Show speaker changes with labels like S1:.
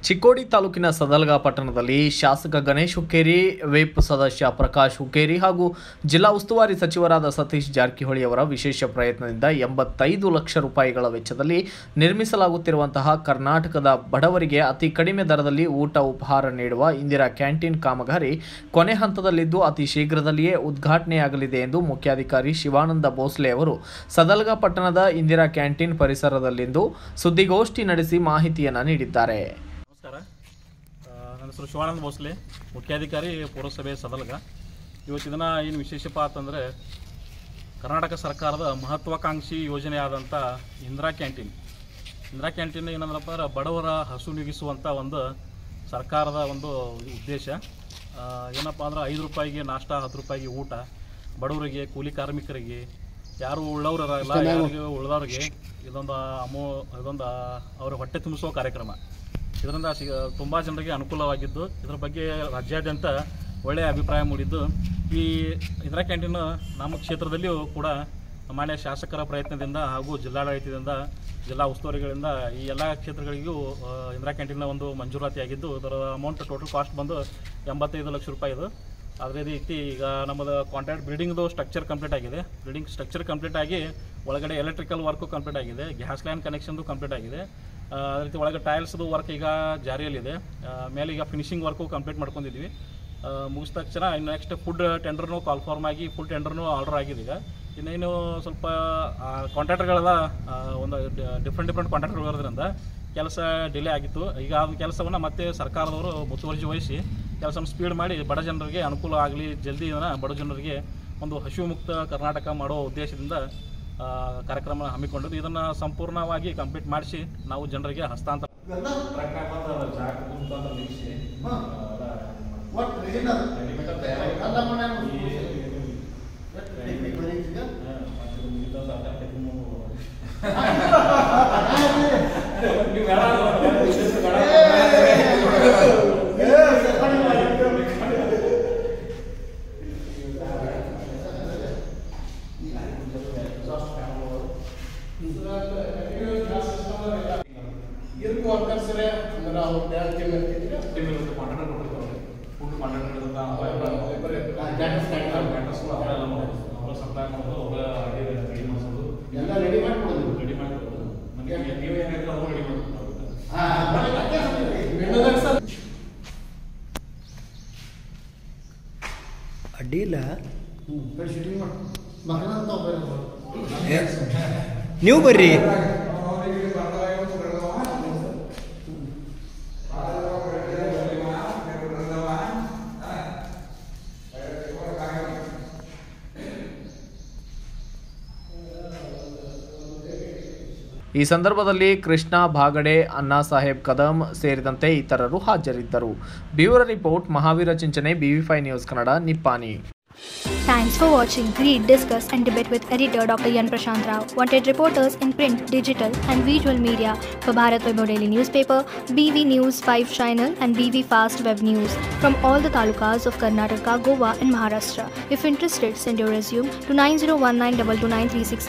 S1: ಚಿಕ್ಕೋಡಿ ತಾಲೂಕಿನ ಸದಲಗ ಪಟ್ಟಣದಲ್ಲಿ ಶಾಸಕ ಗಣೇಶ್ ಹುಕ್ಕೇರಿ, ವಿಪ್ ಸದಸ್ಯ ಪ್ರಕಾಶ್ ಹುಕ್ಕೇರಿ ಹಾಗೂ ಜಿಲ್ಲಾ ಉಸ್ತುವಾರಿ ಸಚಿವರಾದ ಸತೀಶ್ ಜಾರಕಿಹೊಳಿ ಅವರ ವಿಶೇಷ ಪ್ರಯತ್ನದಿಂದ 85 ಲಕ್ಷ ರೂಪಾಯಿಗಳ ವೆಚ್ಚದಲ್ಲಿ ನಿರ್ಮಿಸಲಾಗುತ್ತಿರುವಂತಹ ಕರ್ನಾಟಕದ ಬಡವರಿಗೆ ಅತಿ ಕಡಿಮೆ ದರದಲ್ಲಿ ಊಟ ಉಪಹಾರ ನೀಡುವ ಇಂದಿರಾ ಕ್ಯಾಂಟೀನ್ ಕಾಮಗಾರಿ ಕೊನೆ ಹಂತದಲ್ಲಿದ್ದು ಅತಿ ಶೀಘ್ರದಲ್ಲಿಯೇ ಉದ್ಘಾಟನೆಯಾಗಲಿದೆ ಎಂದು ಮುಖ್ಯಾಧಿಕಾರಿ ಶಿವಾನಂದ ಭೋಸ್ಲೆ ಅವರು ಸದಲಗ ಪಟ್ಟಣದ ಇಂದಿರಾ ಕ್ಯಾಂಟೀನ್ ಪರಿಸರದಲ್ಲಿಂದು ಸುದ್ದಿಗೋಷ್ಠಿ ನಡೆಸಿ ಮಾಹಿತಿಯನ್ನು ನೀಡಿದ್ದಾರೆ.
S2: ನನ್ನ ಹೆಸರು ಶಿವಾನಂದ ಭೋಸ್ಲೆ, ಮುಖ್ಯಾಧಿಕಾರಿ ಪೌರಸಭೆ ಸದಲಗ. ಇವತ್ತಿನ ದಿನ ಏನು ವಿಶೇಷಪ್ಪ ಅಂತಂದರೆ ಕರ್ನಾಟಕ ಸರ್ಕಾರದ ಮಹತ್ವಾಕಾಂಕ್ಷಿ ಯೋಜನೆಯಾದಂಥ ಇಂದಿರಾ ಕ್ಯಾಂಟೀನ್ ಏನಂದ್ರಪ್ಪ ಅಂದ್ರೆ ಬಡವರ ಹಸು ನೀಗಿಸುವಂಥ ಒಂದು ಸರ್ಕಾರದ ಒಂದು ಉದ್ದೇಶ. ಏನಪ್ಪ ಅಂದ್ರೆ 5 ರೂಪಾಯಿಗೆ ನಾಷ್ಟ, 10 ರೂಪಾಯಿಗೆ ಊಟ, ಬಡವರಿಗೆ, ಕೂಲಿ ಕಾರ್ಮಿಕರಿಗೆ, ಯಾರು ಉಳ್ಳವರಲ್ಲ ಯಾರಿಗೆ ಉಳಿದವ್ರಿಗೆ ಇದೊಂದು ಅವರ ಹೊಟ್ಟೆ ತುಂಬಿಸುವ ಕಾರ್ಯಕ್ರಮ. ಇದರಿಂದ ತುಂಬ ಜನರಿಗೆ ಅನುಕೂಲವಾಗಿದ್ದು ಇದರ ಬಗ್ಗೆ ರಾಜ್ಯಾದ್ಯಂತ ಒಳ್ಳೆಯ ಅಭಿಪ್ರಾಯ ಮೂಡಿದ್ದು, ಈ ಇಂದಿರಾ ಕ್ಯಾಂಟೀನ್ ನಮ್ಮ ಕ್ಷೇತ್ರದಲ್ಲಿಯೂ ಕೂಡ ಮಾನ್ಯ ಶಾಸಕರ ಪ್ರಯತ್ನದಿಂದ ಹಾಗೂ ಜಿಲ್ಲಾಡಳಿತದಿಂದ, ಜಿಲ್ಲಾ ಉಸ್ತುವಾರಿಗಳಿಂದ ಈ ಎಲ್ಲ ಕ್ಷೇತ್ರಗಳಿಗೂ ಇಂದಿರಾ ಕ್ಯಾಂಟೀನ್ನ ಒಂದು ಮಂಜೂರಾತಿಯಾಗಿದ್ದು ಇದರ ಅಮೌಂಟ್ ಟೋಟಲ್ ಕಾಸ್ಟ್ ಬಂದು 85 ಲಕ್ಷ ರೂಪಾಯಿ ಇದು. ಅದೇ ರೀತಿ ಈಗ ನಮ್ಮದು ಕಾಂಟ್ರಾಕ್ಟ್ ಬಿಲ್ಡಿಂಗ್ದು ಸ್ಟ್ರಕ್ಚರ್ ಕಂಪ್ಲೀಟ್ ಆಗಿದೆ. ಬಿಲ್ಡಿಂಗ್ ಸ್ಟ್ರಕ್ಚರ್ ಕಂಪ್ಲೀಟ್ ಆಗಿ ಒಳಗಡೆ ಎಲೆಕ್ಟ್ರಿಕಲ್ ವರ್ಕು ಕಂಪ್ಲೀಟ್ ಆಗಿದೆ, ಗ್ಯಾಸ್ ಲೈನ್ ಕನೆಕ್ಷನ್ದು ಕಂಪ್ಲೀಟ್ ಆಗಿದೆ. ಅದೇ ರೀತಿ ಒಳಗೆ ಟೈಲ್ಸ್ದು ವರ್ಕ್ ಈಗ ಜಾರಿಯಲ್ಲಿದೆ. ಮೇಲೆ ಈಗ ಫಿನಿಶಿಂಗ್ ವರ್ಕು ಕಂಪ್ಲೀಟ್ ಮಾಡ್ಕೊಂಡಿದ್ವಿ. ಮುಗಿದ ತಕ್ಷಣ ಇನ್ನು ನೆಕ್ಸ್ಟ್ ಫುಡ್ ಟೆಂಡರ್ನು ಕಾಲ್ಫಾರ್ಮ್ ಆಗಿ ಫುಲ್ ಟೆಂಡರ್ನು ಆರ್ಡರ್ ಆಗಿದೆ. ಈಗ ಇನ್ನೇನು ಸ್ವಲ್ಪ ಕಾಂಟ್ರಾಕ್ಟರ್ಗಳೆಲ್ಲ ಒಂದು ಡಿಫ್ರೆಂಟ್ ಕಾಂಟ್ರಾಕ್ಟರ್ ಇರೋದ್ರಿಂದ ಕೆಲಸ ಡಿಲೇ ಆಗಿತ್ತು. ಈಗ ಆ ಕೆಲಸವನ್ನು ಮತ್ತೆ ಸರ್ಕಾರದವರು ಮುತುವರ್ಜಿ ವಹಿಸಿ ಕೆಲಸವನ್ನು ಸ್ಪೀಡ್ ಮಾಡಿ ಬಡ ಜನರಿಗೆ ಅನುಕೂಲ ಆಗಲಿ, ಜಲ್ದಿ ಬಡ ಜನರಿಗೆ ಒಂದು ಹಸಿವು ಮುಕ್ತ ಕರ್ನಾಟಕ ಮಾಡುವ ಉದ್ದೇಶದಿಂದ ಕಾರ್ಯಕ್ರಮ ಹಮ್ಮಿಕೊಂಡಿದ್ದು. ಇದನ್ನು ಸಂಪೂರ್ಣವಾಗಿ ಕಂಪ್ಲೀಟ್ ಮಾಡಿಸಿ ನಾವು ಜನರಿಗೆ ಹಸ್ತಾಂತರ
S3: ಅಡ್ಡಿಲ್ಲ. ನೀವು ಬರ್ರಿ.
S1: ಈ ಸಂದರ್ಭದಲ್ಲಿ ಕೃಷ್ಣ ಭಾಗಡೆ, ಅಣ್ಣಾ ಸಾಹೇಬ್ ಕದಂ ಸೇರಿದಂತೆ ಇತರರು ಹಾಜರಿದ್ದರು. Bureau report, Mahaveera Chinchane, BV5 news Kannada, Nippani.
S4: Thanks for watching. Read, discuss and debate with editor Dr. Yan Prashant Rao. Wanted reporters in print, digital and visual media for Bharat Vaibhav Daily Newspaper, BV News 5 Channel and BV Fast Web News from all the talukas of Karnataka, Goa and Maharashtra. If interested, send your resume to 9019229369.